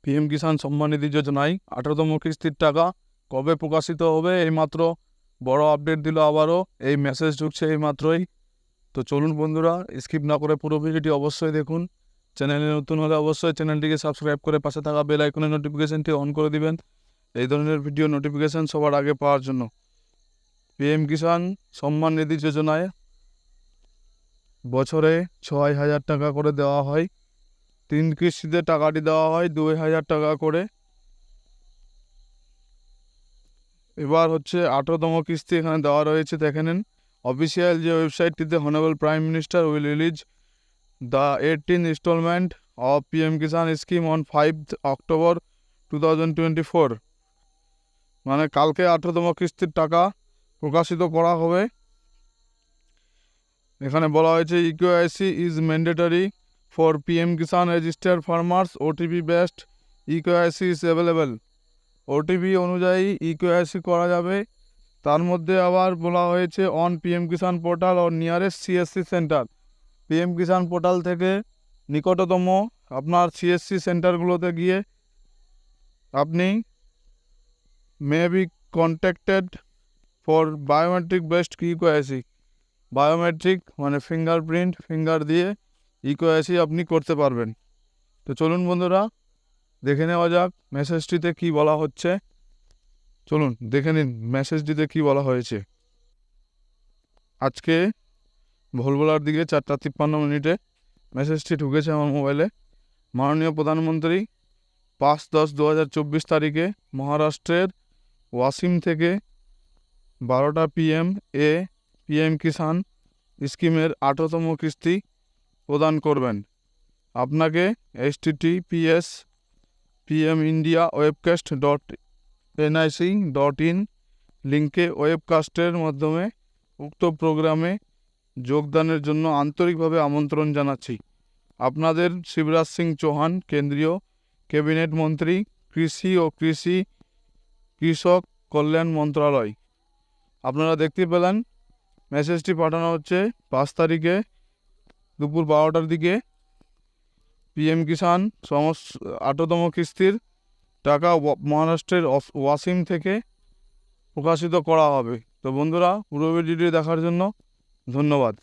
PM Kisan Samman Nidhi যোজনায় 18তম কিস্তির টাকা কবে প্রকাশিত হবে এইমাত্র বড় আপডেট দিল আবারও। এই মেসেজ ঢুকছে এইমাত্রই। তো চলুন বন্ধুরা, স্কিপ না করে পুরো ভিডিওটি অবশ্যই দেখুন। চ্যানেলে নতুন হলে অবশ্যই চ্যানেলটিকে সাবস্ক্রাইব করে পাশে থাকা বেল আইকনের নোটিফিকেশনটি অন করে দিবেন এই ধরনের ভিডিও নোটিফিকেশন সবার আগে পাওয়ার জন্য। পিএম কিষাণ সম্মান নিধি যোজনায় বছরে 6,000 টাকা করে দেওয়া হয়। 3 কিস্তিতে টাকাটি দেওয়া হয় 2,000 টাকা করে। এবার হচ্ছে 18তম কিস্তি এখানে দেওয়া রয়েছে, দেখে নিন। অফিসিয়াল যে ওয়েবসাইটটিতে honourable prime minister will release the 18th instalment of PM Kisan scheme on 5th October 2024, মানে কালকে 18তম কিস্তির টাকা প্রকাশিত করা হবে। এখানে বলা হয়েছে eKYC is mandatory for PM Kisan registered farmers, OTP based eKYC is available. OTP অনুযায়ী ইকেওয়াইসি করা যাবে। তার মধ্যে আবার বলা হয়েছে অন পিএম কিষাণ পোর্টাল ও nearest CSC centre. PM Kisan portal থেকে নিকটতম আপনার সিএসসি সেন্টারগুলোতে গিয়ে আপনি may be contacted for biometric based eKYC. Biometric মানে ফিঙ্গার দিয়ে ইকেওয়াইসি আপনি করতে পারবেন। তো চলুন বন্ধুরা, দেখে নেওয়া যাক মেসেজটিতে কি বলা হচ্ছে। চলুন দেখে নিন মেসেজটিতে কি বলা হয়েছে। আজকে ভোরবেলার দিকে 4:53 মেসেজটি ঢুকেছে আমার মোবাইলে। মাননীয় প্রধানমন্ত্রী 5/10/2024 তারিখে মহারাষ্ট্রের ওয়াসিম থেকে 12টা PM এ পিএম কিষাণ স্কিমের 18তম কিস্তি প্রদান করবেন। আপনাকে https://pmindia.webcast.nic.in লিঙ্কে ওয়েবকাস্টের মাধ্যমে উক্ত প্রোগ্রামে যোগদানের জন্য আন্তরিকভাবে আমন্ত্রণ জানাচ্ছি। আপনাদের শিবরাজ সিং চৌহান, কেন্দ্রীয় ক্যাবিনেট মন্ত্রী, কৃষি ও কৃষক কল্যাণ মন্ত্রণালয়। আপনারা দেখতে পেলেন মেসেজটি পাঠানো হচ্ছে 5 তারিখে দুপুর 12টার দিকে। পিএম কিষাণ 18তম কিস্তির টাকা মহারাষ্ট্রের ওয়াসিম থেকে প্রকাশিত করা হবে। তো বন্ধুরা, পুরো ভিডিওটি দেখার জন্য ধন্যবাদ।